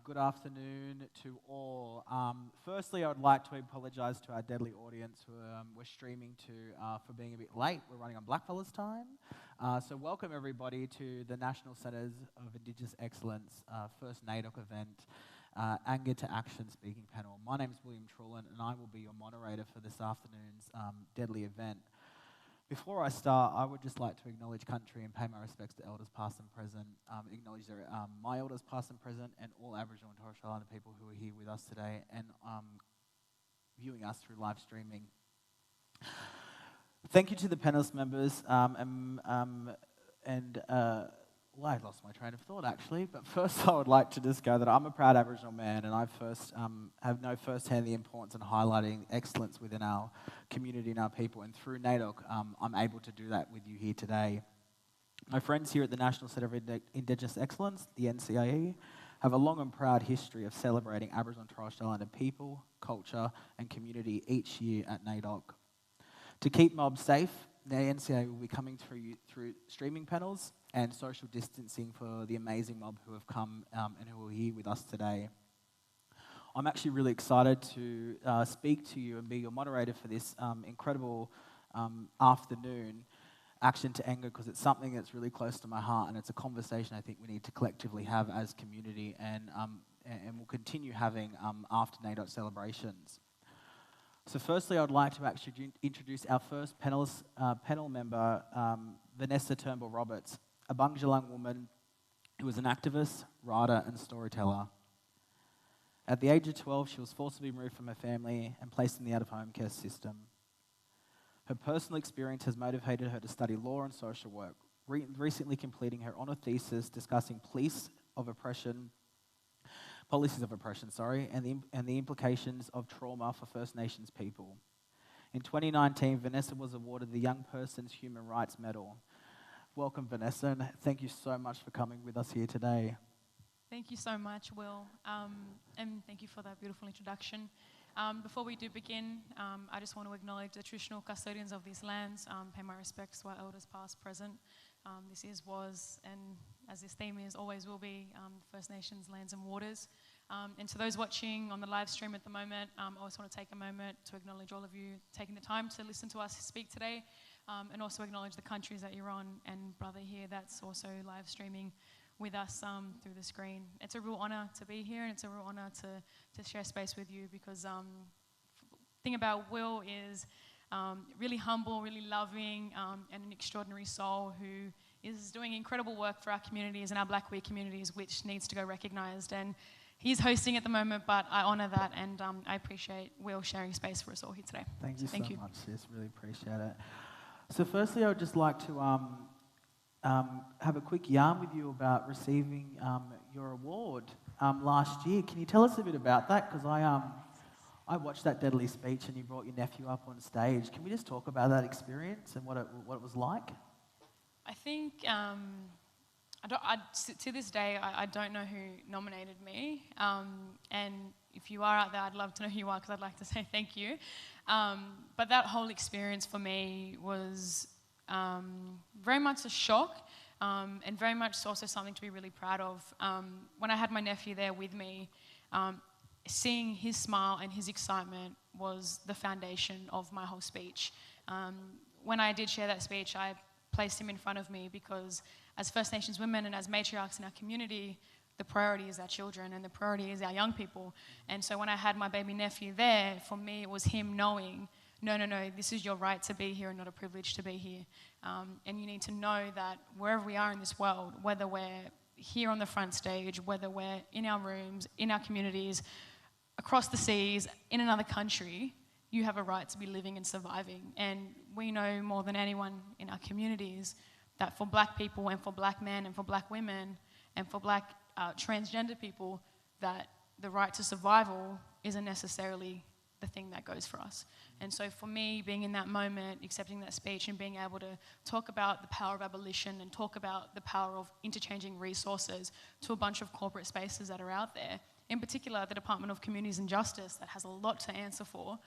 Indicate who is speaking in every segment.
Speaker 1: Good afternoon to all. Firstly, I would like to apologise to our deadly audience who we're streaming to for being a bit late. We're running on blackfellas time. So welcome everybody to the National Centres of Indigenous Excellence first NAIDOC event, Anger to Action speaking panel. My name is Trewlynn and I will be your moderator for this afternoon's deadly event. Before I start, I would just like to acknowledge country and pay my respects to elders past and present, acknowledge my elders past and present and all Aboriginal and Torres Strait Islander people who are here with us today and viewing us through live streaming. Thank you to the panelist members well, I lost my train of thought actually, but first I would like to just go that I'm a proud Aboriginal man and I have known firsthand the importance in highlighting excellence within our community and our people, and through NAIDOC I'm able to do that with you here today. My friends here at the National Centre of Indigenous Excellence, the NCIE, have a long and proud history of celebrating Aboriginal and Torres Strait Islander people, culture and community each year at NAIDOC. To keep mobs safe, the NCIE will be coming through streaming panels and social distancing for the amazing mob who have come and who are here with us today. I'm actually really excited to speak to you and be your moderator for this incredible afternoon, Action to Anger, because it's something that's really close to my heart and it's a conversation I think we need to collectively have as community and we'll continue having after NAIDOC celebrations. So firstly, I'd like to actually introduce our first panel member, Vanessa Turnbull-Roberts, a Bundjalung woman who was an activist, writer and storyteller. At the age of 12, she was forcibly removed from her family and placed in the out-of-home care system. Her personal experience has motivated her to study law and social work, recently completing her honour thesis discussing policies of oppression, and the implications of trauma for First Nations people. In 2019, Vanessa was awarded the Young Person's Human Rights Medal. Welcome, Vanessa, and thank you so much for coming with us here today.
Speaker 2: Thank you so much, Will, and thank you for that beautiful introduction. Before we do begin, I just want to acknowledge the traditional custodians of these lands, pay my respects to our elders past, present. This is, was, and as this theme is, always will be First Nations lands and waters. And to those watching on the live stream at the moment, I also want to take a moment to acknowledge all of you taking the time to listen to us speak today, and also acknowledge the countries that you're on, and brother here that's also live streaming with us through the screen. It's a real honour to be here, and it's a real honour to share space with you, because the thing about Will is really humble, really loving, and an extraordinary soul who is doing incredible work for our communities and our BlaQ communities, which needs to go recognised. And he's hosting at the moment, but I honour that, and I appreciate Will sharing space for us all here today.
Speaker 1: Thank you so much, sis. Really appreciate it. So firstly, I would just like to have a quick yarn with you about receiving your award last year. Can you tell us a bit about that? Because I watched that deadly speech and you brought your nephew up on stage. Can we just talk about that experience and what it was like?
Speaker 2: I think to this day, I don't know who nominated me. And if you are out there, I'd love to know who you are, because I'd like to say thank you. But that whole experience for me was very much a shock, and very much also something to be really proud of. When I had my nephew there with me, seeing his smile and his excitement was the foundation of my whole speech. When I did share that speech, I placed him in front of me because as First Nations women and as matriarchs in our community, the priority is our children and the priority is our young people. And so when I had my baby nephew there, for me it was him knowing, no, this is your right to be here and not a privilege to be here. And you need to know that wherever we are in this world, whether we're here on the front stage, whether we're in our rooms, in our communities, across the seas, in another country, you have a right to be living and surviving. And we know more than anyone in our communities that for BlaQ people and for BlaQ men and for BlaQ women and for BlaQ transgender people, that the right to survival isn't necessarily the thing that goes for us. And so for me, being in that moment, accepting that speech and being able to talk about the power of abolition and talk about the power of interchanging resources to a bunch of corporate spaces that are out there, in particular the Department of Communities and Justice that has a lot to answer for,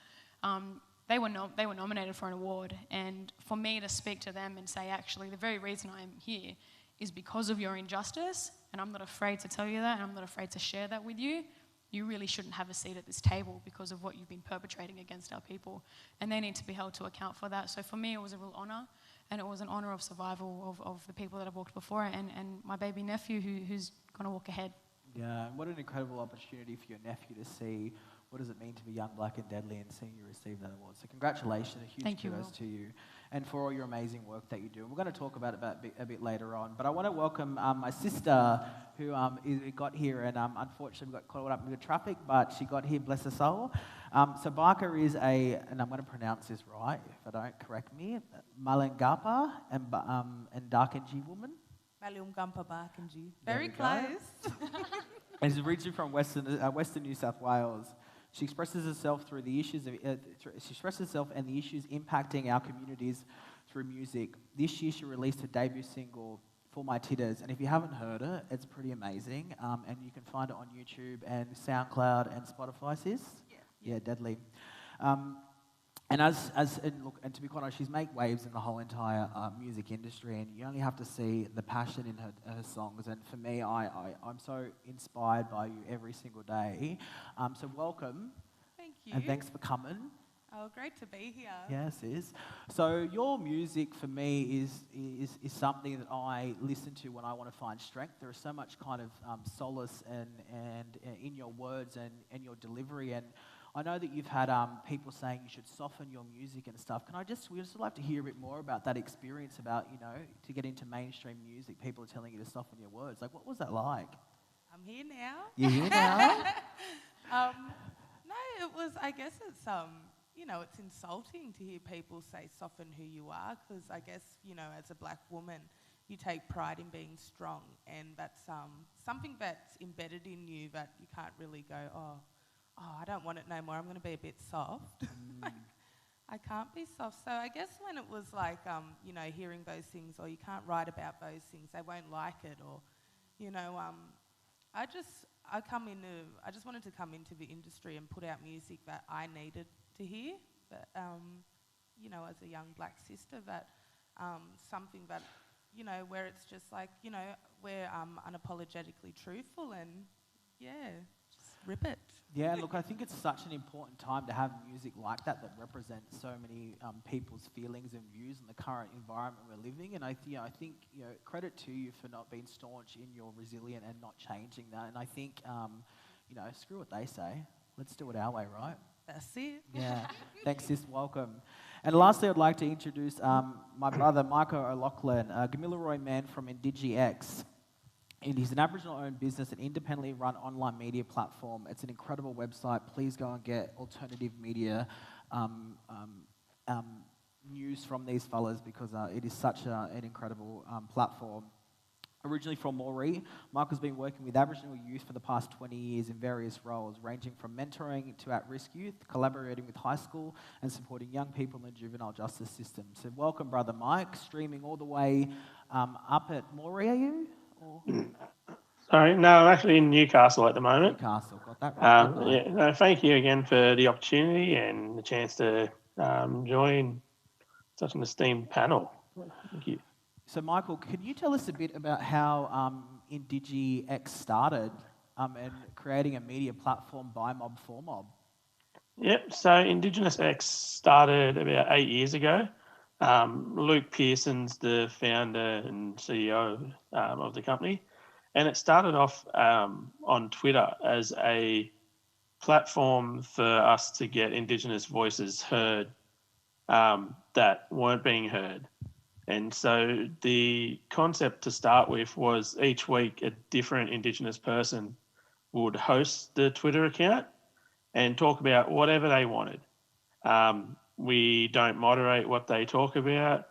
Speaker 2: they were nominated for an award. And for me to speak to them and say, actually, the very reason I'm here is because of your injustice and I'm not afraid to tell you that, and I'm not afraid to share that with you, you really shouldn't have a seat at this table because of what you've been perpetrating against our people. And they need to be held to account for that. So for me, it was a real honour, and it was an honour of survival of the people that have walked before, and my baby nephew who's going to walk ahead.
Speaker 1: Yeah, and what an incredible opportunity for your nephew to see what does it mean to be young, black and deadly, and seeing you receive that award. So congratulations, a huge kudos to you, and for all your amazing work that you do. And we're going to talk about it a bit later on. But I want to welcome my sister who got here, and unfortunately we got caught up with the traffic, but she got here, bless her soul. So Barkaa is and I'm going to pronounce this right, if I don't, correct me, Malangapa and Darkinji woman.
Speaker 3: Malungkampa Barkinji. Very close.
Speaker 1: And she's originally from Western New South Wales. She expresses herself through the issues and the issues impacting our communities through music. This year she released her debut single, For My Titters, and if you haven't heard it, it's pretty amazing. And you can find it on YouTube and SoundCloud and Spotify, sis? Yeah, deadly. And to be quite honest, she's made waves in the whole entire music industry, and you only have to see the passion in her songs. And for me, I'm so inspired by you every single day. So welcome.
Speaker 3: Thank you.
Speaker 1: And thanks for coming.
Speaker 3: Oh, great to be here.
Speaker 1: Yes, it is. So your music for me is something that I listen to when I want to find strength. There is so much kind of solace and in your words and your delivery. And I know that you've had people saying you should soften your music and stuff. We'd just like to hear a bit more about that experience about, to get into mainstream music, people are telling you to soften your words. Like, what was that like?
Speaker 3: I'm here now.
Speaker 1: You're here now?
Speaker 3: No, it was, I guess it's, it's insulting to hear people say soften who you are, because I guess, as a black woman, you take pride in being strong, and that's something that's embedded in you that you can't really go, oh, I don't want it no more, I'm going to be a bit soft. I can't be soft. So I guess when it was like, hearing those things, or you can't write about those things, they won't like it, or, I just wanted to come into the industry and put out music that I needed to hear, but, as a young black sister, that something that, where it's just like, we're unapologetically truthful, and just rip it.
Speaker 1: Yeah, look, I think it's such an important time to have music like that represents so many people's feelings and views in the current environment we're living. And I think credit to you for not being staunch in your resilience and not changing that. And I think screw what they say. Let's do it our way, right?
Speaker 3: That's it.
Speaker 1: Yeah. Thanks, sis. Welcome. And lastly, I'd like to introduce my brother, Michael O'Loughlin, a Gamilaroi man from IndigenousX. And he's an Aboriginal-owned business, an independently run online media platform. It's an incredible website. Please go and get alternative media news from these fellas, because it is such an incredible platform. Originally from Moree, Michael's been working with Aboriginal youth for the past 20 years in various roles, ranging from mentoring to at-risk youth, collaborating with high school, and supporting young people in the juvenile justice system. So welcome, Brother Mike, streaming all the way up at Moree, are you?
Speaker 4: Sorry, no, I'm actually in Newcastle at the moment.
Speaker 1: Newcastle, got that right.
Speaker 4: Thank you again for the opportunity and the chance to join such an esteemed panel. Thank you.
Speaker 1: So, Michael, can you tell us a bit about how IndigenousX started and creating a media platform by mob for mob?
Speaker 4: Yep, so IndigenousX started about 8 years ago. Luke Pearson's the founder and CEO of the company, and it started off on Twitter as a platform for us to get Indigenous voices heard that weren't being heard. And so the concept to start with was each week a different Indigenous person would host the Twitter account and talk about whatever they wanted. We don't moderate what they talk about.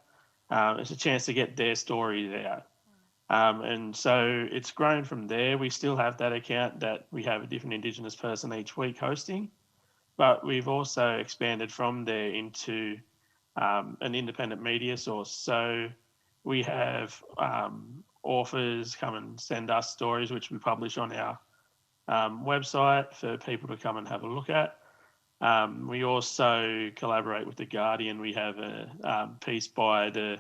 Speaker 4: It's a chance to get their stories out. And so it's grown from there. We still have that account that we have a different Indigenous person each week hosting, but we've also expanded from there into an independent media source. So we have authors come and send us stories, which we publish on our website for people to come and have a look at. We also collaborate with The Guardian. We have a piece by the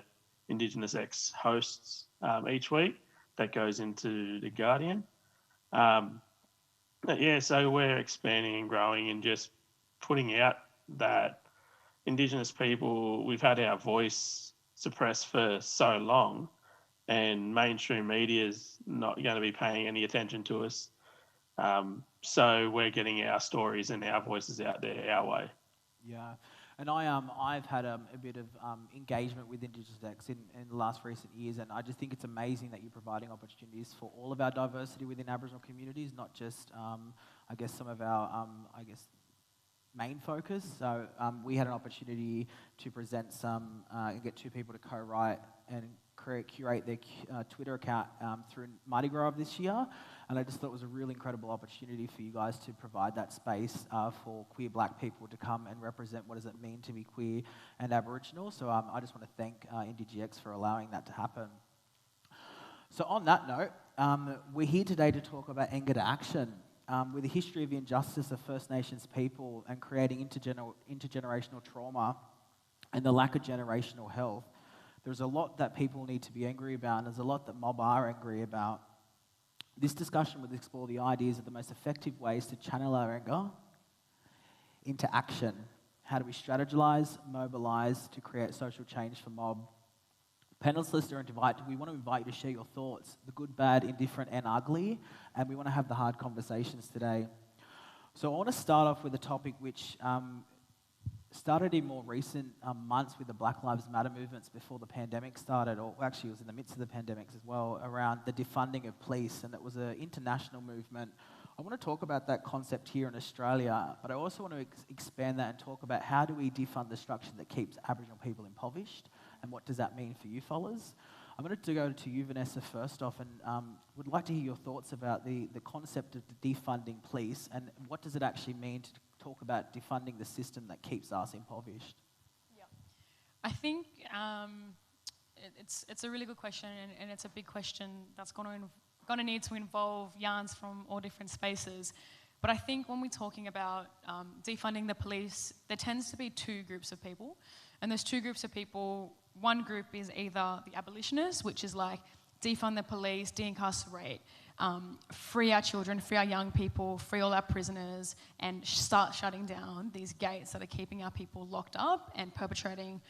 Speaker 4: IndigenousX hosts each week that goes into the Guardian. But yeah, so we're expanding and growing and just putting out that Indigenous people, we've had our voice suppressed for so long, and mainstream media is not going to be paying any attention to us. So we're getting our stories and our voices out there our way.
Speaker 1: Yeah, and I've had a bit of engagement with IndigenousX in the last recent years, and I just think it's amazing that you're providing opportunities for all of our diversity within Aboriginal communities, not just I guess some of our main focus. So we had an opportunity to present some and get 2 people to co-write and curate their Twitter account through Mardi Gras of this year, and I just thought it was a really incredible opportunity for you guys to provide that space for queer black people to come and represent what does it mean to be queer and Aboriginal. So I just want to thank IndigenousX for allowing that to happen. So on that note, we're here today to talk about anger to action. With a history of injustice of First Nations people and creating intergenerational trauma and the lack of generational health, there's a lot that people need to be angry about, and there's a lot that mob are angry about. This discussion will explore the ideas of the most effective ways to channel our anger into action. How do we strategize, mobilise to create social change for mob? Panellists we want to invite you to share your thoughts, the good, bad, indifferent and ugly, and we want to have the hard conversations today. So I want to start off with a topic which started in more recent months with the Black Lives Matter movements before the pandemic started, or actually it was in the midst of the pandemics as well, around the defunding of police, and it was an international movement. I want to talk about that concept here in Australia, but I also want to expand that and talk about how do we defund the structure that keeps Aboriginal people impoverished, and what does that mean for you fellas? I'm going to go to you, Vanessa, first off, and would like to hear your thoughts about the concept of defunding police, and what does it actually mean to talk about defunding the system that keeps us impoverished?
Speaker 2: Yeah, I think it's a really good question, and it's a big question that's going to need to involve yarns from all different spaces. But I think when we're talking about defunding the police, there tends to be 2 groups of people, and those 2 groups of people, one group is either the abolitionists, which is like defund the police, de-incarcerate, free our children, free our young people, free all our prisoners, and start shutting down these gates that are keeping our people locked up and perpetrating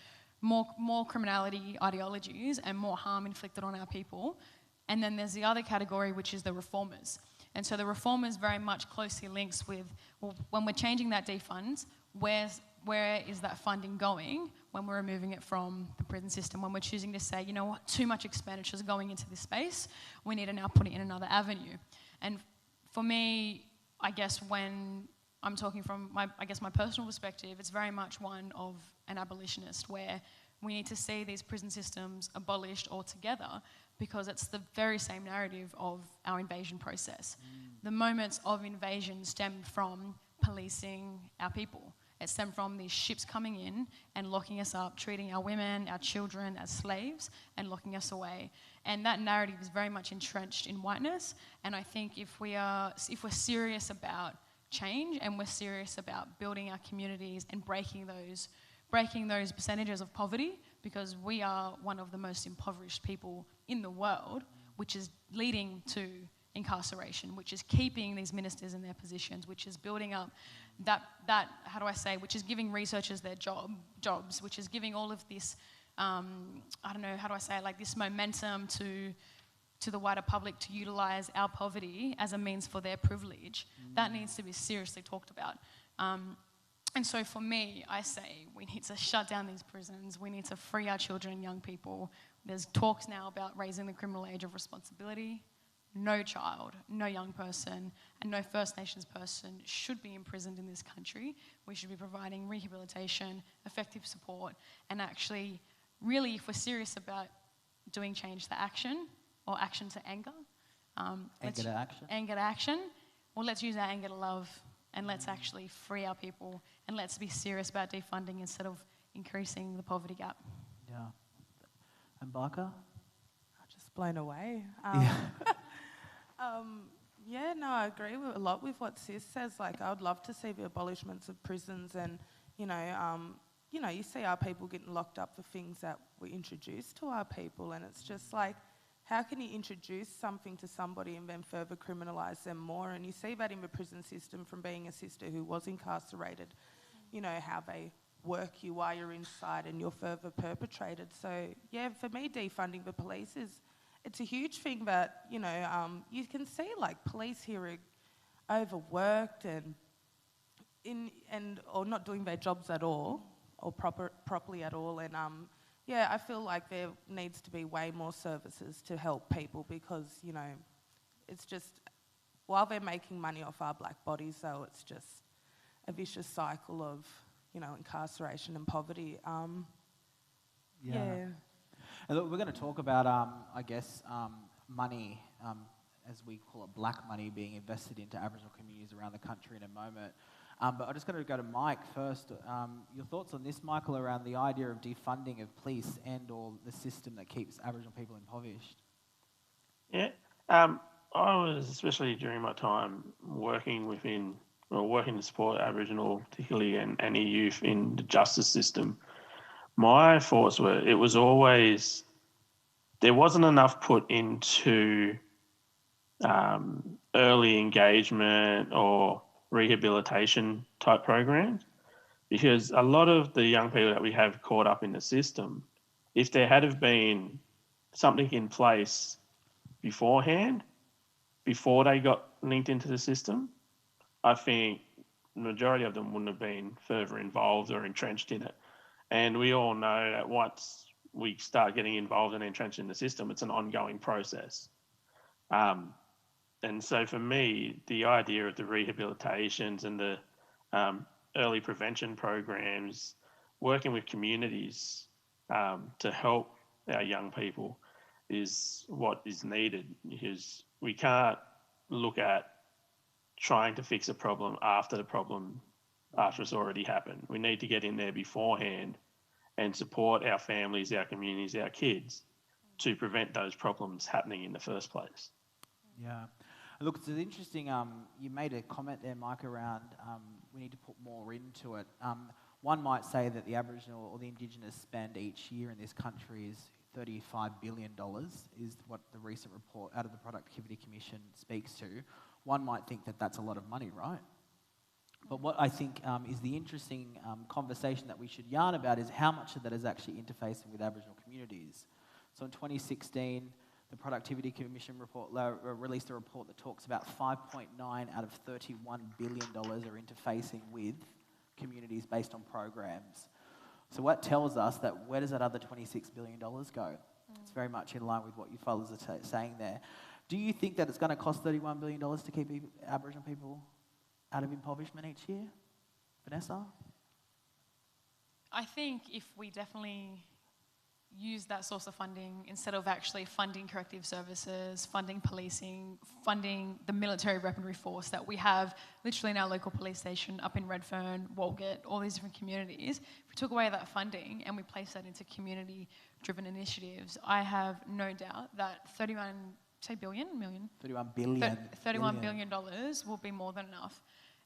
Speaker 2: more criminality ideologies and more harm inflicted on our people. And then there's the other category, which is the reformers. And so the reformers very much closely links with, well, when we're changing that defund, where is that funding going when we're removing it from the prison system, when we're choosing to say, you know what, too much expenditure is going into this space, we need to now put it in another avenue. And for me, I guess when I'm talking from my personal perspective, it's very much one of an abolitionist, where we need to see these prison systems abolished altogether, because it's the very same narrative of our invasion process. The moments of invasion stemmed from policing our people. It stemmed from these ships coming in and locking us up, treating our women, our children as slaves and locking us away. And that narrative is very much entrenched in whiteness. And I think if we're serious about change and we're serious about building our communities and breaking those percentages of poverty, because we are one of the most impoverished people in the world, which is leading to incarceration, which is keeping these ministers in their positions, which is building up which is giving researchers their jobs, which is giving all of this, this momentum to the wider public to utilise our poverty as a means for their privilege. That needs to be seriously talked about. And so for me, I say we need to shut down these prisons. We need to free our children and young people. There's talks now about raising the criminal age of responsibility. No child, no young person, and no First Nations person should be imprisoned in this country. We should be providing rehabilitation, effective support, and actually, really, if we're serious about doing change to action, or action to anger.
Speaker 1: Anger to action?
Speaker 2: Anger to action. Well, let's use our anger to love, and let's actually free our people, and let's be serious about defunding instead of increasing the poverty gap.
Speaker 1: Yeah. And Barkaa?
Speaker 3: I'm just blown away. I agree with a lot with what Sis says. Like, I would love to see the abolishments of prisons, and you see our people getting locked up for things that were introduced to our people, and it's just like, how can you introduce something to somebody and then further criminalise them more? And you see that in the prison system from being a sister who was incarcerated, you know, how they work you while you're inside and you're further perpetrated. So, yeah, for me, defunding the police it's a huge thing that, you know, you can see, like, police here are overworked or not doing their jobs at all, or properly at all. And, yeah, I feel like there needs to be way more services to help people because, you know, it's just, while they're making money off our black bodies, though, it's just a vicious cycle of, you know, incarceration and poverty. Yeah.
Speaker 1: And look, we're going to talk about, I guess, money, as we call it, black money, being invested into Aboriginal communities around the country in a moment. But I'm just going to go to Mike first. Your thoughts on this, Michael, around the idea of defunding of police and or the system that keeps Aboriginal people impoverished?
Speaker 4: Yeah. I was, especially during my time working to support Aboriginal, particularly, and any youth in the justice system, my thoughts were it was always, there wasn't enough put into early engagement or rehabilitation type programs, because a lot of the young people that we have caught up in the system, if there had have been something in place beforehand, before they got linked into the system, I think the majority of them wouldn't have been further involved or entrenched in it. And we all know that once we start getting involved and entrenched in the system, it's an ongoing process. And so for me, the idea of the rehabilitations and the early prevention programs, working with communities to help our young people is what is needed, because we can't look at trying to fix a problem after it's already happened. We need to get in there beforehand and support our families, our communities, our kids to prevent those problems happening in the first place.
Speaker 1: Yeah. Look, it's interesting, you made a comment there, Mike, around we need to put more into it. One might say that the Aboriginal or the Indigenous spend each year in this country is $35 billion, is what the recent report out of the Productivity Commission speaks to. One might think that that's a lot of money, right? But what I think is the interesting conversation that we should yarn about is how much of that is actually interfacing with Aboriginal communities. So in 2016, the Productivity Commission released a report that talks about 5.9 out of $31 billion are interfacing with communities based on programs. So what tells us that where does that other $26 billion go? It's very much in line with what you fellas are saying there. Do you think that it's going to cost $31 billion to keep Aboriginal people out of impoverishment each year? Vanessa?
Speaker 2: I think if we definitely use that source of funding instead of actually funding corrective services, funding policing, funding the military weaponry force that we have literally in our local police station up in Redfern, Walgett, all these different communities, if we took away that funding and we place that into community-driven initiatives, I have no doubt that $31 billion will be more than enough.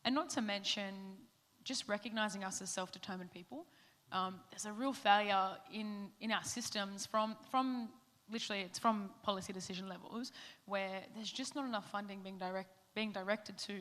Speaker 2: And not to mention just recognising us as self-determined people. There's a real failure in our systems from literally it's from policy decision levels where there's just not enough funding being directed to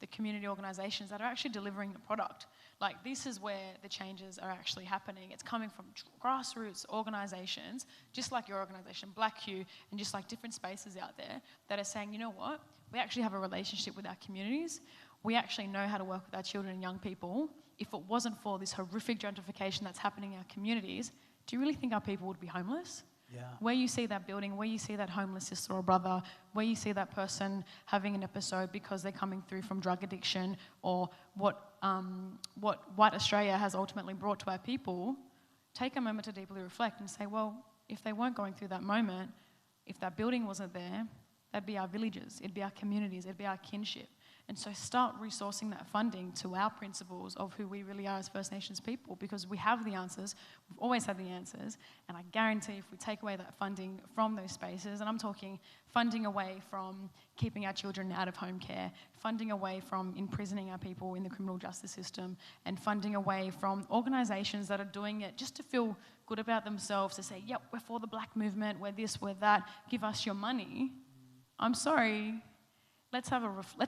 Speaker 2: the community organisations that are actually delivering the product. Like, this is where the changes are actually happening. It's coming from grassroots organisations, just like your organisation, BlaQ, and just like different spaces out there that are saying, you know what, we actually have a relationship with our communities. We actually know how to work with our children and young people. If it wasn't for this horrific gentrification that's happening in our communities, do you really think our people would be homeless?
Speaker 1: Yeah.
Speaker 2: Where you see that building, where you see that homeless sister or brother, where you see that person having an episode because they're coming through from drug addiction, or what white Australia has ultimately brought to our people, take a moment to deeply reflect and say, well, if they weren't going through that moment, if that building wasn't there, that'd be our villages, it'd be our communities, it'd be our kinship. And so start resourcing that funding to our principles of who we really are as First Nations people, because we have the answers, we've always had the answers, and I guarantee if we take away that funding from those spaces, and I'm talking funding away from keeping our children out of home care, funding away from imprisoning our people in the criminal justice system, and funding away from organisations that are doing it just to feel good about themselves to say, yep, we're for the black movement, we're this, we're that, give us your money. I'm sorry. Let's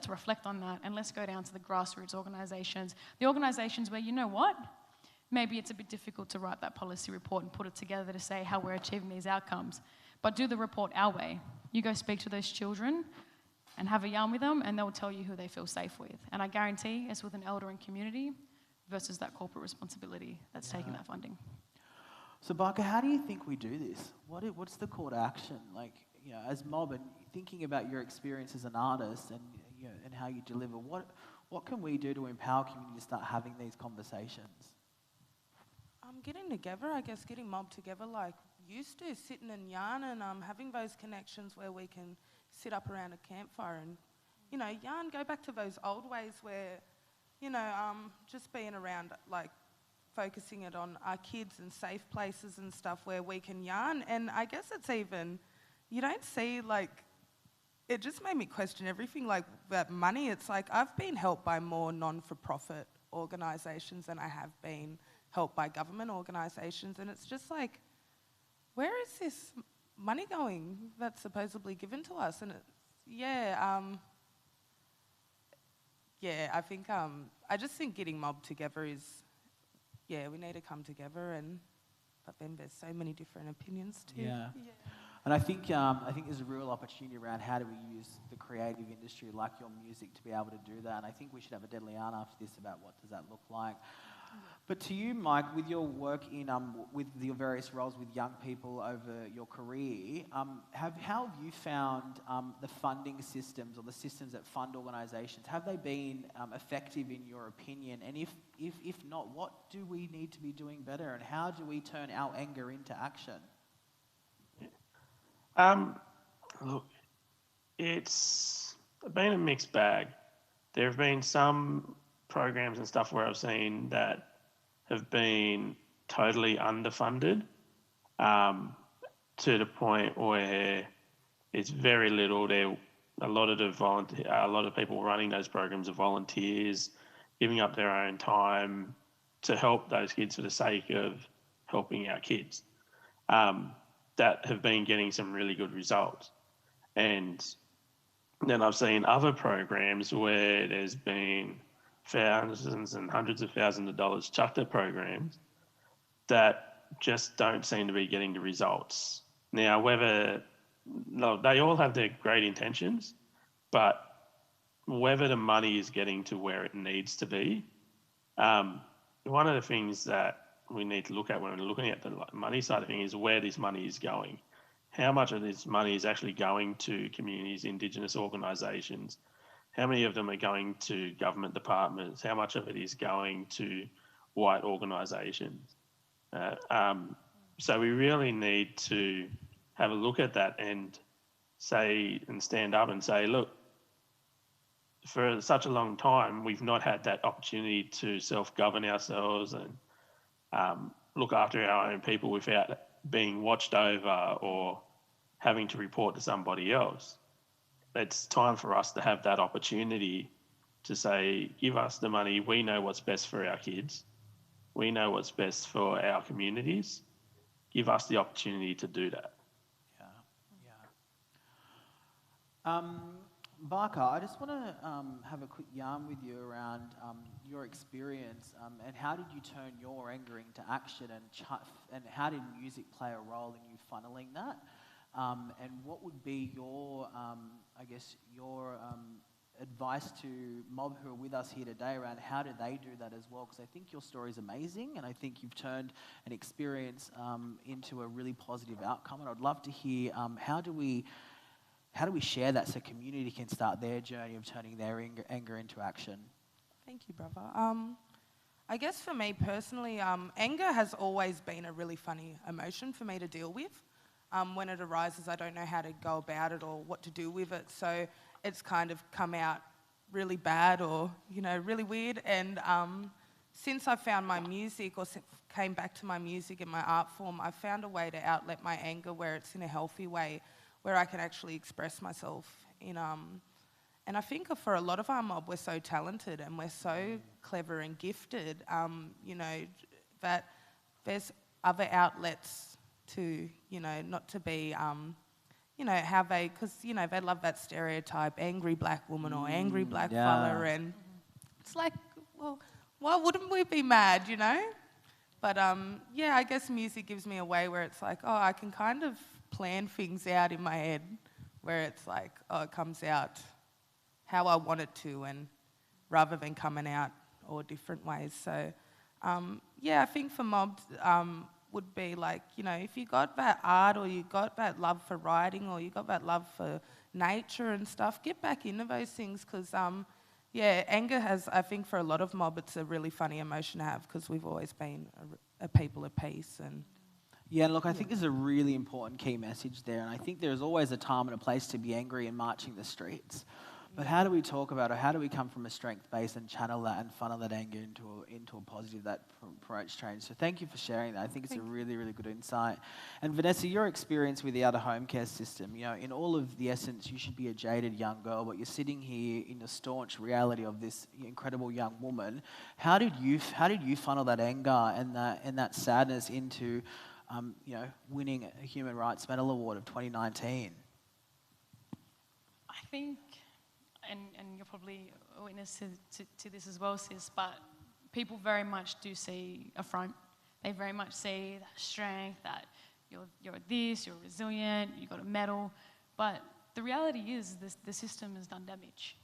Speaker 2: reflect on that, and let's go down to the grassroots organisations. The organisations where, you know what, maybe it's a bit difficult to write that policy report and put it together to say how we're achieving these outcomes, but do the report our way. You go speak to those children and have a yarn with them, and they'll tell you who they feel safe with. And I guarantee it's with an elder and community versus that corporate responsibility that's taking that funding.
Speaker 1: So Barkaa, how do you think we do this? What's the call to action? Like, you know, as Mob, and thinking about your experience as an artist and, you know, and how you deliver, what can we do to empower community to start having these conversations?
Speaker 3: Getting together, I guess, getting Mob together like used to, sitting and yarn and having those connections where we can sit up around a campfire and, you know, yarn, go back to those old ways where, you know, just being around, like, focusing it on our kids and safe places and stuff where we can yarn. And I guess it's even, you don't see, like, it just made me question everything, like, about money. It's like I've been helped by more non-for-profit organisations than I have been helped by government organisations, and it's just like, where is this money going that's supposedly given to us? And it's, I think, I just think getting Mob together is, we need to come together, but then there's so many different opinions too.
Speaker 1: Yeah. And I think there's a real opportunity around how do we use the creative industry like your music to be able to do that. And I think we should have a deadly yarn after this about what does that look like. But to you, Mike, with your work in with your various roles with young people over your career, how have you found the funding systems or the systems that fund organisations? Have they been effective in your opinion? And if not, what do we need to be doing better? And how do we turn our anger into action?
Speaker 4: Look, it's been a mixed bag. There have been some programs and stuff where I've seen that have been totally underfunded, to the point where it's very little. A lot of people running those programs are volunteers, giving up their own time to help those kids for the sake of helping our kids. That have been getting some really good results. And then I've seen other programs where there's been thousands and hundreds of thousands of dollars chucked at programs that just don't seem to be getting the results. Now, they all have their great intentions, but whether the money is getting to where it needs to be, one of the things that we need to look at when we're looking at the money side of things is where this money is going. How much of this money is actually going to communities, Indigenous organisations? How many of them are going to government departments? How much of it is going to white organisations? So we really need to have a look at that and stand up and say, look, for such a long time, we've not had that opportunity to self-govern ourselves and look after our own people without being watched over or having to report to somebody else. It's time for us to have that opportunity to say, give us the money. We know what's best for our kids. We know what's best for our communities. Give us the opportunity to do that.
Speaker 1: Barkaa, I just want to have a quick yarn with you around your experience and how did you turn your anger into action and how did music play a role in you funneling that? And what would be your, your advice to Mob who are with us here today around how do they do that as well? Because I think your story is amazing and I think you've turned an experience into a really positive outcome. And I'd love to hear how do we share that so community can start their journey of turning their anger into action?
Speaker 3: Thank you, brother. I guess for me personally, anger has always been a really funny emotion for me to deal with. When it arises, I don't know how to go about it or what to do with it. So it's kind of come out really bad or, really weird. And since I found my music or came back to my music and my art form, I found a way to outlet my anger where it's in a healthy way, where I can actually express myself in. And I think for a lot of our mob, we're so talented and we're so clever and gifted, that there's other outlets to, you know, not to be, you know, how they, because, you know, they love that stereotype, angry black woman or angry black fella, and it's like, well, why wouldn't we be mad, you know? But yeah, I guess music gives me a way where it's like, oh, I can kind of plan things out in my head, where it's like, oh, it comes out how I want it to, and rather than coming out all different ways. So yeah, I think for mobs would be like, you know, if you got that art or you got that love for writing or you got that love for nature and stuff, get back into those things, because yeah, anger has, I think for a lot of mob, it's a really funny emotion to have, because we've always been a people of peace. And
Speaker 1: yeah, look, I think there's a really important key message there, and I think there's always a time and a place to be angry and marching the streets. But how do we talk about it? How do we come from a strength base and channel that and funnel that anger into a positive that promotes change? So thank you for sharing that. I think it's a really, really good insight. And Vanessa, your experience with the out of home care system, you know, in all of the essence, you should be a jaded young girl, but you're sitting here in the staunch reality of this incredible young woman. How did you funnel that anger and that sadness into, you know, winning a Human Rights Medal Award of 2019?
Speaker 2: I think, and you're probably a witness to this as well, sis, but people very much do see a front. They very much see that strength, that you're this, you're resilient, you got a medal. But the reality is the system has done damage.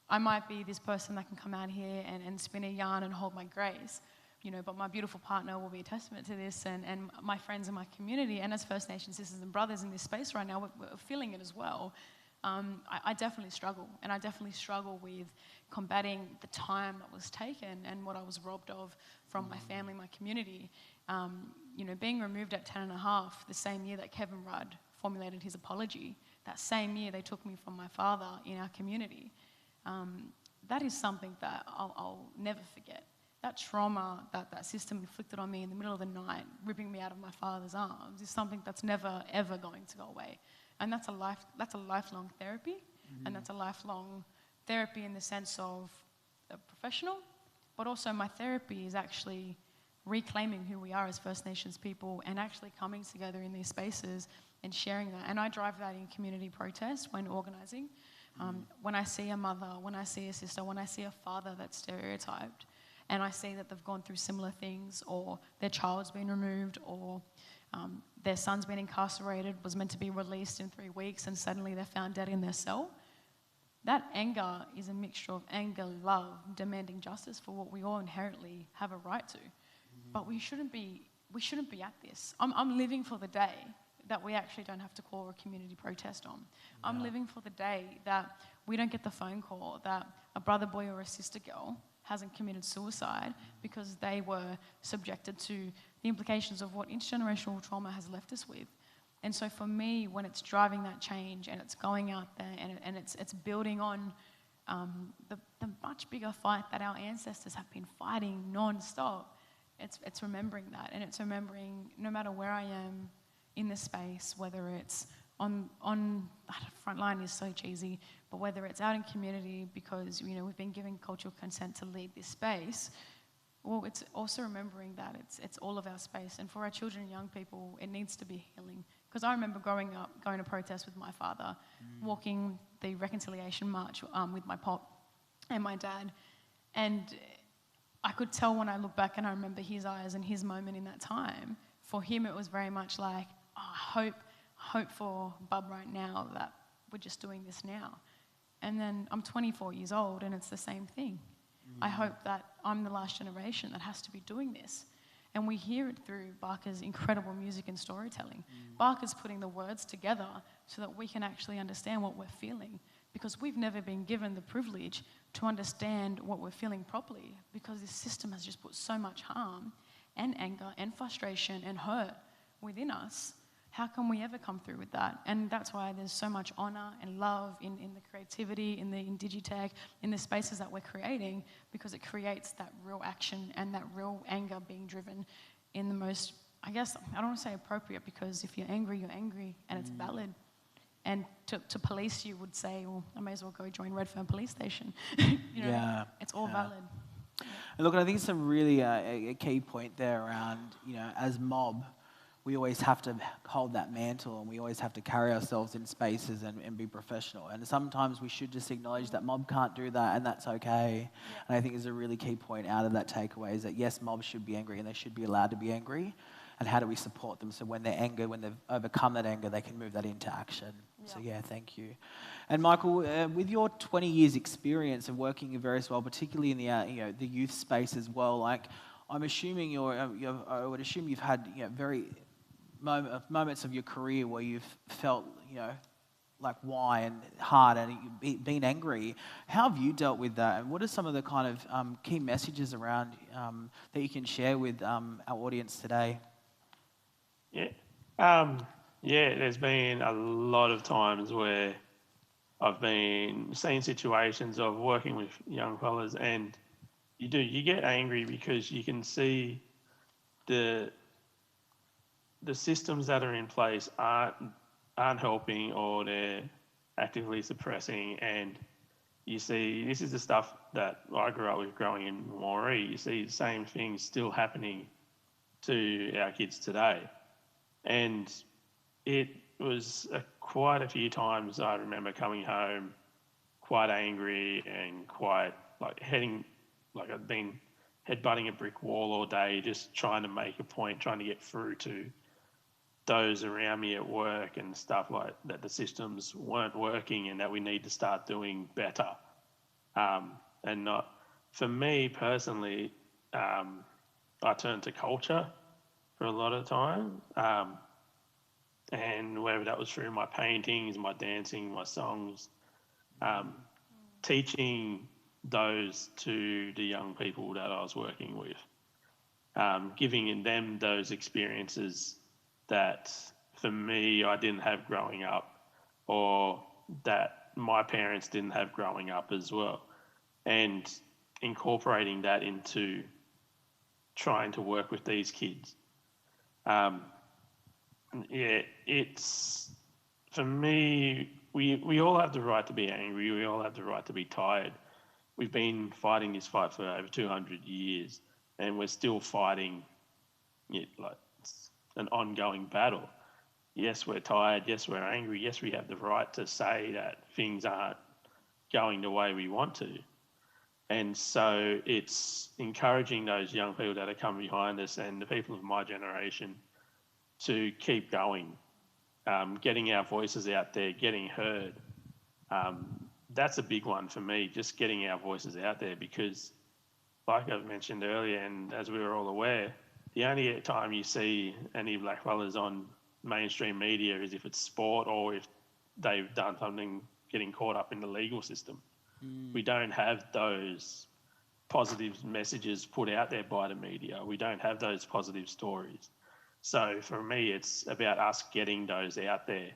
Speaker 2: I might be this person that can come out here and spin a yarn and hold my grace, you know, but my beautiful partner will be a testament to this, and my friends in my community, and as First Nation sisters and brothers in this space right now, we're feeling it as well. I definitely struggle, and I definitely struggle with combating the time that was taken and what I was robbed of from my family, my community. You know, being removed at 10 and a half, the same year that Kevin Rudd formulated his apology, that same year they took me from my father in our community. That is something that I'll never forget. That trauma that system inflicted on me in the middle of the night, ripping me out of my father's arms, is something that's never, ever going to go away. And that's a lifelong therapy, and that's a lifelong therapy in the sense of a professional, but also my therapy is actually reclaiming who we are as First Nations people and actually coming together in these spaces and sharing that. And I drive that in community protest when organising. When I see a mother, when I see a sister, when I see a father that's stereotyped, and I see that they've gone through similar things, or their child's been removed, or their son's been incarcerated, was meant to be released in 3 weeks, and suddenly they're found dead in their cell. That anger is a mixture of anger, love, demanding justice for what we all inherently have a right to. But we shouldn't be at this. I'm living for the day that we actually don't have to call a community protest on. I'm living for the day that we don't get the phone call that a brother boy or a sister girl hasn't committed suicide because they were subjected to the implications of what intergenerational trauma has left us with. And so for me, when it's driving that change and it's going out there and it's building on the much bigger fight that our ancestors have been fighting non-stop, it's remembering that, and it's remembering no matter where I am in the space, whether it's on front line is so cheesy, but whether it's out in community because, you know, we've been given cultural consent to lead this space, well, it's also remembering that it's all of our space. And for our children and young people, it needs to be healing. Because I remember growing up, going to protest with my father, walking the reconciliation march with my pop and my dad. And I could tell when I look back and I remember his eyes and his moment in that time. For him, it was very much like, oh, I hope for Bub right now that we're just doing this now. And then I'm 24 years old and it's the same thing. I hope that I'm the last generation that has to be doing this. And we hear it through Barkaa's incredible music and storytelling. Barkaa's putting the words together so that we can actually understand what we're feeling, because we've never been given the privilege to understand what we're feeling properly, because this system has just put so much harm and anger and frustration and hurt within us. How can we ever come through with that? And that's why there's so much honour and love in the creativity, in the IndigenousX, in the spaces that we're creating, because it creates that real action and that real anger being driven in the most, I guess, I don't want to say appropriate, because if you're angry, and it's valid. And to police you would say, well, I may as well go join Redfern Police Station. You know, it's all valid.
Speaker 1: And look, I think it's a really a key point there around, as mob, we always have to hold that mantle and we always have to carry ourselves in spaces and be professional. And sometimes we should just acknowledge that mob can't do that and that's okay. Yeah. And I think there's a really key point out of that takeaway is that yes, mobs should be angry and they should be allowed to be angry. And how do we support them so when they're angry, when they've overcome that anger, they can move that into action. Yeah. So yeah, thank you. And Michael, with your 20 years experience of working in various roles, particularly in the youth space as well, like I'm assuming I would assume you've had very moments of your career where you've felt like why and hard and been angry. How have you dealt with that? And what are some of the kind of key messages around that you can share with our audience today?
Speaker 4: There's been a lot of times where I've been seeing situations of working with young fellas and you get angry because you can see the systems that are in place aren't helping or they're actively suppressing, and you see this is the stuff that I grew up with growing in Moree. You see the same things still happening to our kids today. And it was quite a few times I remember coming home quite angry and quite I'd been headbutting a brick wall all day, just trying to make a point, trying to get through to those around me at work and stuff like that. The systems weren't working and that we need to start doing better. And not, for me personally, I turned to culture for a lot of time. And whether that was through my paintings, my dancing, my songs, teaching those to the young people that I was working with, giving them those experiences that for me I didn't have growing up, or that my parents didn't have growing up as well, and incorporating that into trying to work with these kids. It's, for me, we all have the right to be angry, we all have the right to be tired. We've been fighting this fight for over 200 years and we're still fighting it like it's an ongoing battle. Yes, we're tired, yes, we're angry, yes, we have the right to say that things aren't going the way we want to. And so it's encouraging those young people that are coming behind us and the people of my generation to keep going, getting our voices out there, getting heard. That's a big one for me, just getting our voices out there, because like I've mentioned earlier, and as we were all aware, the only time you see any black fellas on mainstream media is if it's sport or if they've done something getting caught up in the legal system. We don't have those positive messages put out there by the media. We don't have those positive stories. So for me, it's about us getting those out there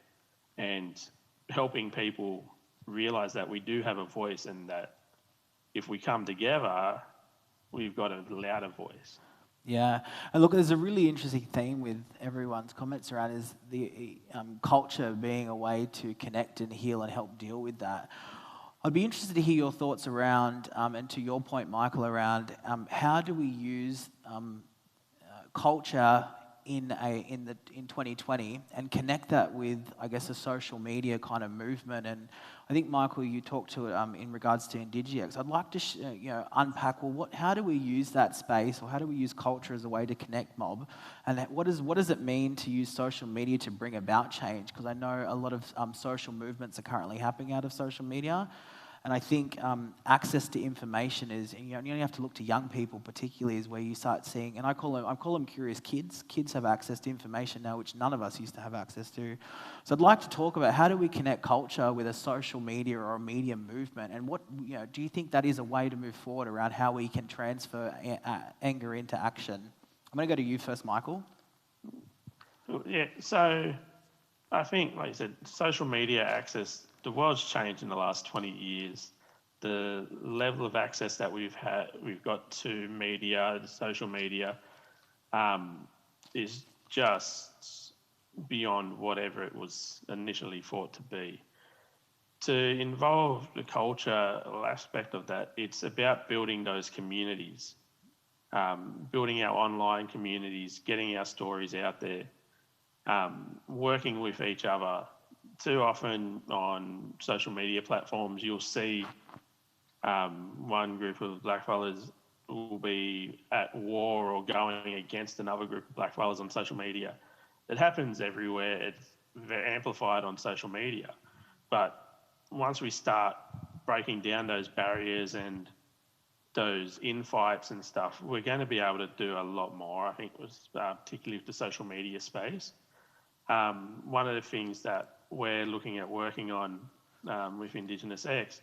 Speaker 4: and helping people realise that we do have a voice, and that if we come together, we've got a louder voice.
Speaker 1: Yeah, and look, there's a really interesting theme with everyone's comments around is the culture being a way to connect and heal and help deal with that. I'd be interested to hear your thoughts around, and to your point, Michael, around how do we use culture in 2020 and connect that with, I guess, a social media kind of movement. And I think, Michael, you talked to it in regards to IndigenousX. I'd like to unpack, well, how do we use that space, or how do we use culture as a way to connect mob? And what does it mean to use social media to bring about change? Because I know a lot of social movements are currently happening out of social media. And I think access to information is, you only have to look to young people particularly, is where you start seeing, and I call them curious kids. Kids have access to information now, which none of us used to have access to. So I'd like to talk about how do we connect culture with a social media or a media movement, and what, do you think that is a way to move forward around how we can transfer anger into action? I'm going to go to you first, Michael.
Speaker 4: Yeah, so I think, like you said, social media access, the world's changed in the last 20 years. The level of access that we've got to media, social media, is just beyond whatever it was initially thought to be. to involve the cultural aspect of that, it's about building those communities, building our online communities, getting our stories out there, working with each other. Too often on social media platforms, you'll see one group of blackfellas will be at war or going against another group of blackfellas on social media. It happens everywhere. It's very amplified on social media. But once we start breaking down those barriers and those infights and stuff, we're going to be able to do a lot more, I think, particularly with the social media space. One of the things that we're looking at working on with IndigenousX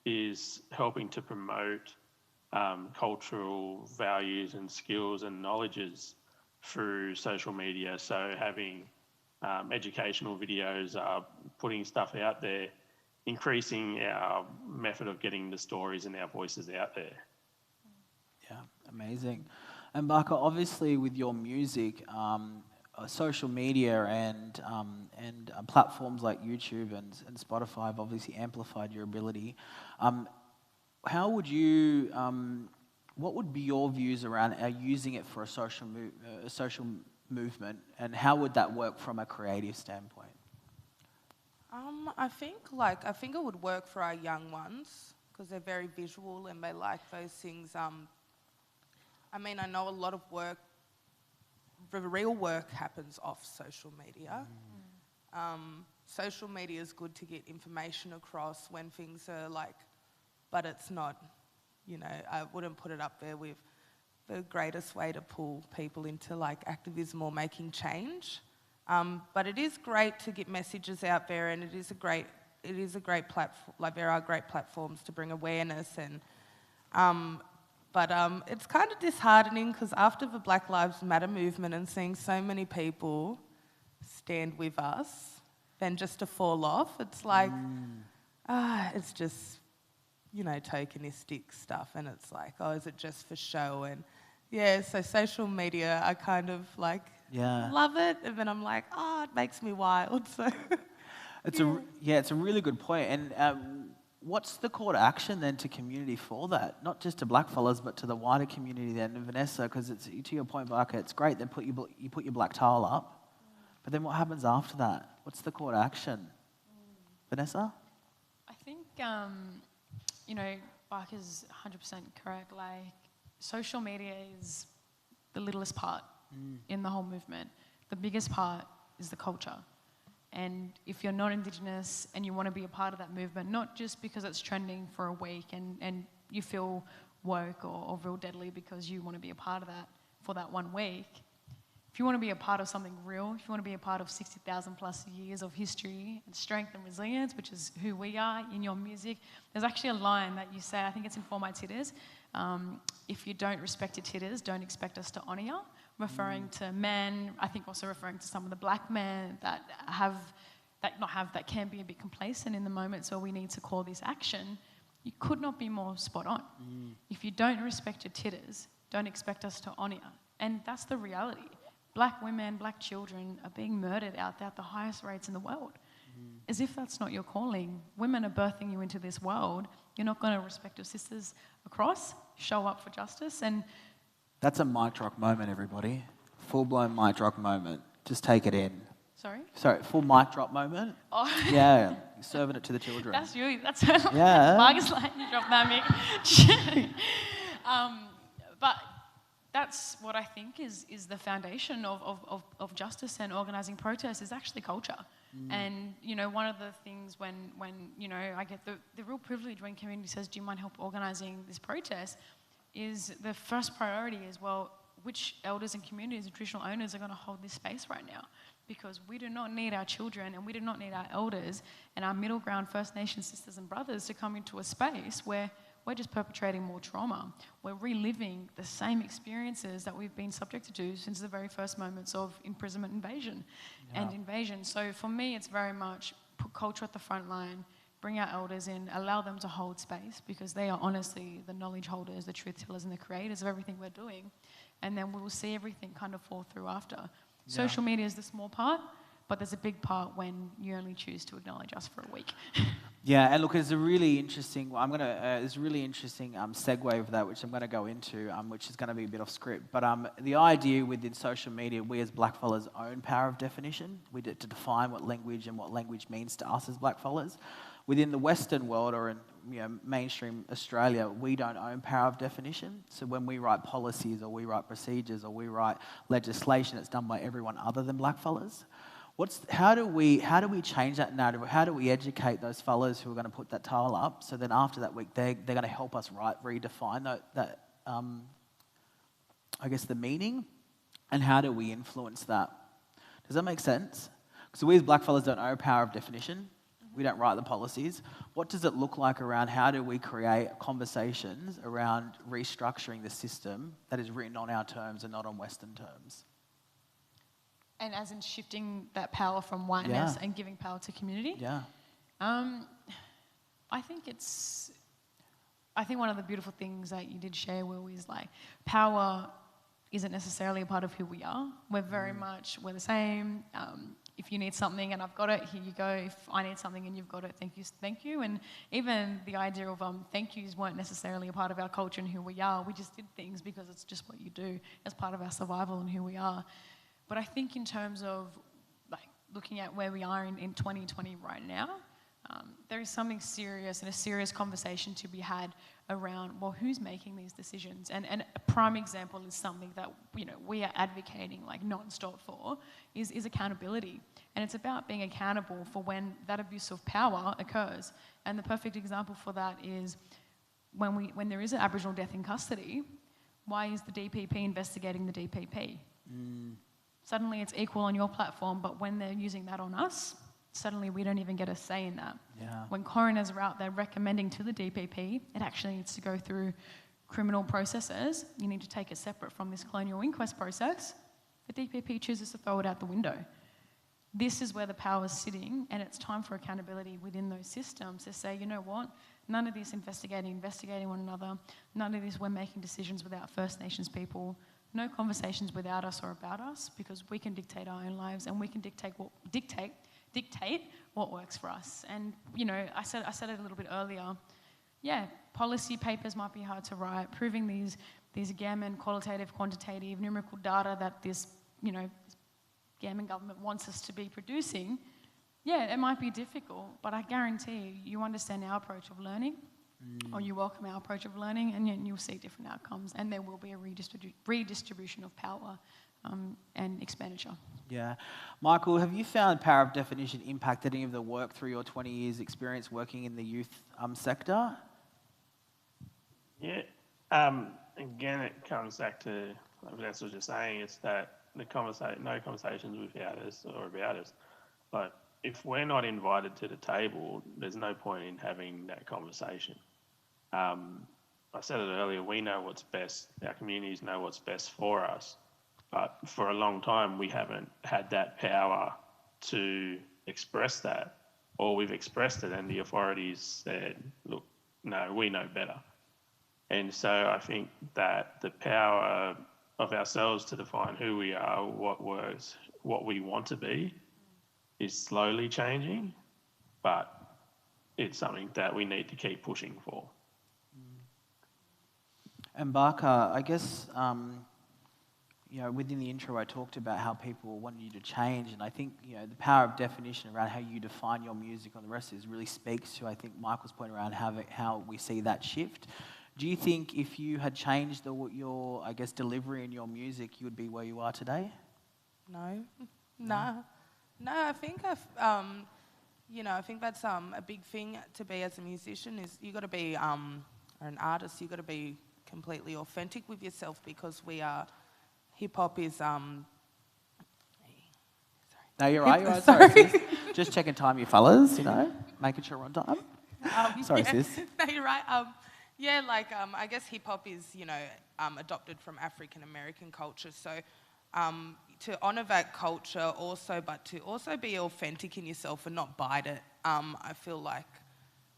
Speaker 4: is helping to promote cultural values and skills and knowledges through social media. So having educational videos, putting stuff out there, increasing our method of getting the stories and our voices out there.
Speaker 1: Yeah, amazing. And Barkaa, obviously with your music, social media and platforms like YouTube and Spotify have obviously amplified your ability. How would you, what would be your views around using it for a social movement, and how would that work from a creative standpoint?
Speaker 3: I think it would work for our young ones because they're very visual and they like those things. I mean, I know a lot of work, the real work happens off social media. Social media is good to get information across when things are like, but it's not, you know, I wouldn't put it up there with the greatest way to pull people into like activism or making change. But it is great to get messages out there, and it is a great platform. Like, there are great platforms to bring awareness, and but it's kind of disheartening because after the Black Lives Matter movement and seeing so many people stand with us, then just to fall off, it's like it's just, you know, tokenistic stuff, and it's like, oh, is it just for show? And yeah, so social media, I kind of like love it, and then I'm like, oh, it makes me wild. So
Speaker 1: it's a really good point. And what's the call to action then to community for that? Not just to blackfellas, but to the wider community then, Vanessa, because it's, to your point, Barkaa, it's great. Then you put your black tile up, but then what happens after that? What's the call to action? Vanessa?
Speaker 2: I think, you know, Barkaa's 100% correct. Like, social media is the littlest part in the whole movement. The biggest part is the culture. And if you're not Indigenous and you want to be a part of that movement, not just because it's trending for a week and you feel woke or real deadly because you want to be a part of that for that 1 week, if you want to be a part of something real, if you want to be a part of 60,000 plus years of history and strength and resilience, which is who we are in your music, there's actually a line that you say, I think it's in For My Titters, if you don't respect your titters, don't expect us to honour you, referring to men, I think also referring to some of the black men that can be a bit complacent in the moments where we need to call this action. You could not be more spot on. If you don't respect your titters, don't expect us to honour you. And that's the reality. Black women, black children are being murdered out there at the highest rates in the world. As if that's not your calling. Women are birthing you into this world. You're not going to respect your sisters across, show up for justice. And
Speaker 1: That's a mic drop moment, everybody. Full-blown mic drop moment. Just take it in. Sorry, full mic drop moment.
Speaker 2: Oh.
Speaker 1: Yeah, you're serving it to the children.
Speaker 2: That's you. That's Barkaa's like, you drop that, Mick. But that's what I think is the foundation of justice and organising protests is actually culture. And, you know, one of the things when you know, I get the real privilege when community says, do you mind help organising this protest, is the first priority is, well, which elders and communities and traditional owners are going to hold this space right now? Because we do not need our children and we do not need our elders and our middle ground First Nation sisters and brothers to come into a space where we're just perpetrating more trauma. We're reliving the same experiences that we've been subjected to since the very first moments of imprisonment and invasion. So for me, it's very much put culture at the front line, bring our elders in, allow them to hold space because they are honestly the knowledge holders, the truth tellers and the creators of everything we're doing. And then we will see everything kind of fall through after. Social media is the small part, but there's a big part when you only choose to acknowledge us for a week.
Speaker 1: Yeah, and look, it's a really interesting. It's a really interesting segue for that, which I'm gonna go into, which is gonna be a bit off script. But the idea within social media, we as blackfellas own power of definition. We get to define what language and what language means to us as blackfellas. Within the Western world or in mainstream Australia, we don't own power of definition. So when we write policies or we write procedures or we write legislation, it's done by everyone other than blackfellas. How do we change that narrative? How do we educate those fellas who are going to put that tile up? So then after that week, they're going to help us redefine that I guess the meaning, and how do we influence that? Does that make sense? Because we as blackfellas don't own power of definition. We don't write the policies. What does it look like around how do we create conversations around restructuring the system that is written on our terms and not on Western terms?
Speaker 2: And as in shifting that power from whiteness and giving power to community?
Speaker 1: Yeah.
Speaker 2: I think one of the beautiful things that you did share, Will, is like power isn't necessarily a part of who we are. We're very much, we're the same. If you need something and I've got it, here you go. If I need something and you've got it, thank you. And even the idea of thank yous weren't necessarily a part of our culture and who we are. We just did things because it's just what you do as part of our survival and who we are. But I think in terms of like looking at where we are in 2020 right now, there is something serious and a serious conversation to be had around, well, who's making these decisions? And a prime example is something that we are advocating like non-stop for is accountability. And it's about being accountable for when that abuse of power occurs. And the perfect example for that is when there is an Aboriginal death in custody, why is the DPP investigating the DPP? Suddenly it's equal on your platform, but when they're using that on us, suddenly we don't even get a say in that.
Speaker 1: Yeah.
Speaker 2: When coroners are out there recommending to the DPP, it actually needs to go through criminal processes. You need to take it separate from this colonial inquest process. The DPP chooses to throw it out the window. This is where the power is sitting, and it's time for accountability within those systems to say, you know what, none of this investigating one another, none of this we're making decisions without First Nations people, no conversations without us or about us, because we can dictate our own lives and we can dictate what works for us. And I said it a little bit earlier. Yeah, policy papers might be hard to write, proving these gammon qualitative, quantitative, numerical data that this gammon government wants us to be producing. Yeah, it might be difficult, but I guarantee you understand our approach of learning, or you welcome our approach of learning, and you'll see different outcomes, and there will be a redistribution of power and expenditure.
Speaker 1: Yeah. Michael, have you found power of definition impacted any of the work through your 20 years experience working in the youth sector?
Speaker 4: Yeah. Again, it comes back to what Vanessa was just saying, it's that no conversations without us or about us. But if we're not invited to the table, there's no point in having that conversation. I said it earlier, we know what's best, our communities know what's best for us, but for a long time we haven't had that power to express that, or we've expressed it and the authorities said, look, no, we know better. And so I think that the power of ourselves to define who we are, what works, what we want to be, is slowly changing, but it's something that we need to keep pushing for.
Speaker 1: And Barkaa, I guess, within the intro I talked about how people wanted you to change, and I think, the power of definition around how you define your music and the rest of it really speaks to, I think, Michael's point around how we see that shift. Do you think if you had changed your, I guess, delivery in your music, you would be where you are today?
Speaker 3: No, I think I think that's a big thing to be as a musician is you got to be, or an artist, you got to be completely authentic with yourself, because hip hop is.
Speaker 1: No, you're right. Sorry, sis. Just checking time, you fellas. Making sure we're on time. Sorry, sis.
Speaker 3: No, you're right. I guess hip hop is adopted from African American culture, so. To honour that culture also, but to also be authentic in yourself and not bite it. I feel like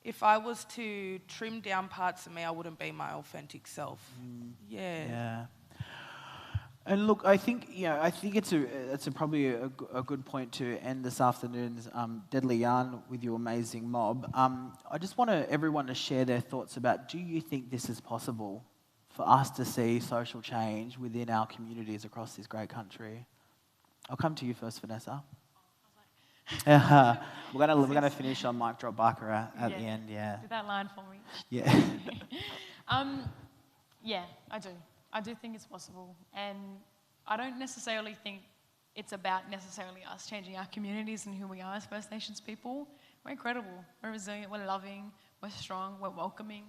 Speaker 3: if I was to trim down parts of me, I wouldn't be my authentic self. Yeah.
Speaker 1: And look, I think it's probably a good point to end this afternoon's deadly yarn with your amazing mob. I just want everyone to share their thoughts about: do you think this is possible for us to see social change within our communities across this great country? I'll come to you first, Vanessa. We're gonna finish on mic drop Barkaa at the end. Yeah.
Speaker 2: Do that line for me.
Speaker 1: Yeah.
Speaker 2: Yeah, I do. I do think it's possible, and I don't necessarily think it's about necessarily us changing our communities and who we are as First Nations people. We're incredible. We're resilient. We're loving. We're strong. We're welcoming.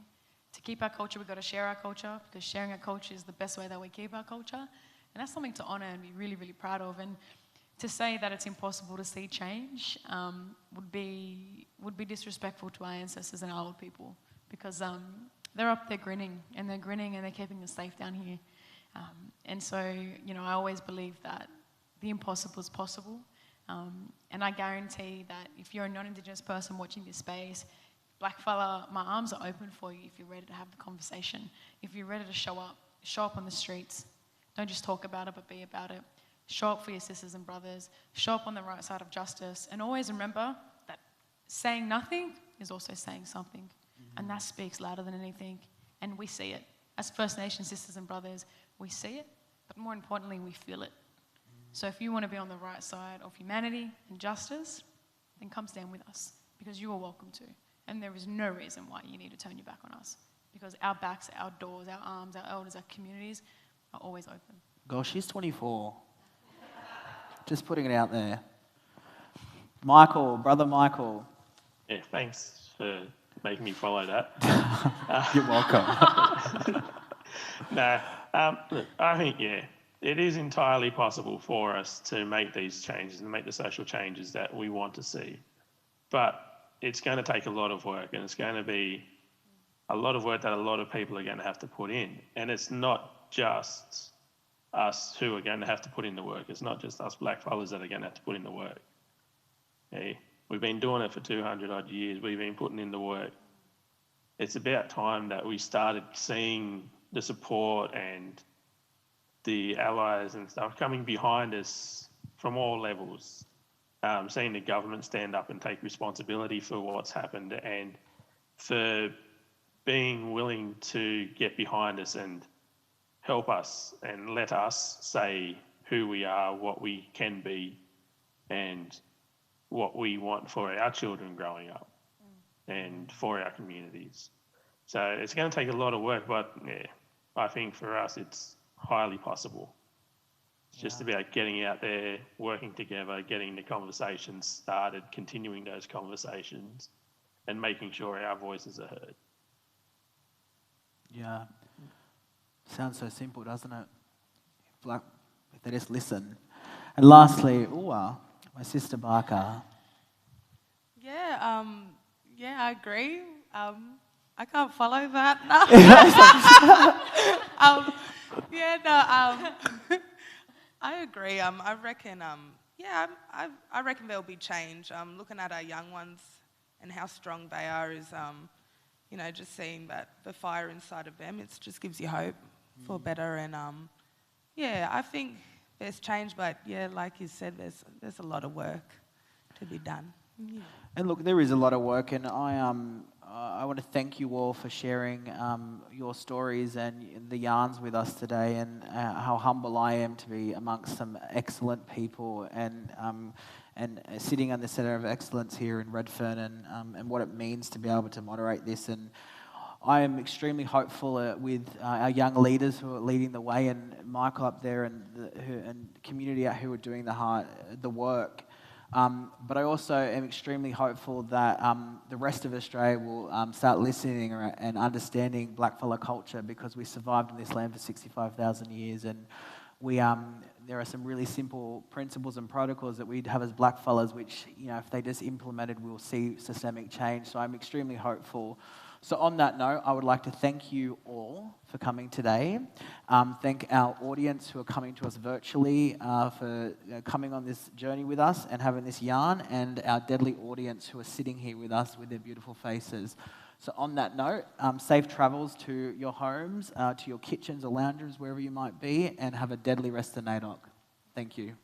Speaker 2: To keep our culture, we've got to share our culture, because sharing our culture is the best way that we keep our culture, and that's something to honour and be really, really proud of. And to say that it's impossible to see change would be disrespectful to our ancestors and our old people, because they're up there grinning and they're keeping us safe down here. And so, I always believe that the impossible is possible. And I guarantee that if you're a non-Indigenous person watching this space, blackfella, my arms are open for you if you're ready to have the conversation. If you're ready to show up on the streets. Don't just talk about it, but be about it. Show up for your sisters and brothers. Show up on the right side of justice. And always remember that saying nothing is also saying something. And that speaks louder than anything. And we see it. As First Nation sisters and brothers, we see it, but more importantly, we feel it. So if you want to be on the right side of humanity and justice, then come stand with us, because you are welcome to. And there is no reason why you need to turn your back on us, because our backs, our doors, our arms, our elders, our communities are always open.
Speaker 1: Gosh, she's 24. Just putting it out there. Michael, brother Michael.
Speaker 4: Yeah, thanks for making me follow that.
Speaker 1: You're welcome.
Speaker 4: No, look, I think, it is entirely possible for us to make these changes and make the social changes that we want to see. But it's going to take a lot of work, and it's going to be a lot of work that a lot of people are going to have to put in. And it's not just us who are going to have to put in the work. It's not just us blackfellas that are going to have to put in the work. Okay? We've been doing it for 200 odd years. We've been putting in the work. It's about time that we started seeing the support and the allies and stuff coming behind us from all levels. Seeing the government stand up and take responsibility for what's happened, and for being willing to get behind us and help us and let us say who we are, what we can be, and what we want for our children growing up and for our communities. So it's going to take a lot of work, but I think for us it's highly possible. It's just about getting out there, working together, getting the conversations started, continuing those conversations, and making sure our voices are heard.
Speaker 1: Yeah. Sounds so simple, doesn't it? If they just listen. And lastly, my sister Barkaa.
Speaker 3: Yeah, I agree. I can't follow that. I agree. I reckon. I reckon there'll be change. Looking at our young ones and how strong they are is, just seeing that the fire inside of them. It just gives you hope for better. And I think there's change, but like you said, there's a lot of work to be done. Yeah.
Speaker 1: And look, there is a lot of work, and I want to thank you all for sharing your stories and the yarns with us today, and how humble I am to be amongst some excellent people, and sitting on the Centre of Excellence here in Redfern, and what it means to be able to moderate this. And I am extremely hopeful with our young leaders who are leading the way, and Michael up there, and community out who are doing the work. But I also am extremely hopeful that the rest of Australia will start listening and understanding blackfella culture, because we survived in this land for 65,000 years, and there are some really simple principles and protocols that we have as blackfellas, which, if they just implemented, we'll see systemic change. So I'm extremely hopeful. So on that note, I would like to thank you all for coming today. Thank our audience who are coming to us virtually for coming on this journey with us and having this yarn, and our deadly audience who are sitting here with us with their beautiful faces. So on that note, safe travels to your homes, to your kitchens or lounges, wherever you might be, and have a deadly rest of NAIDOC. Thank you.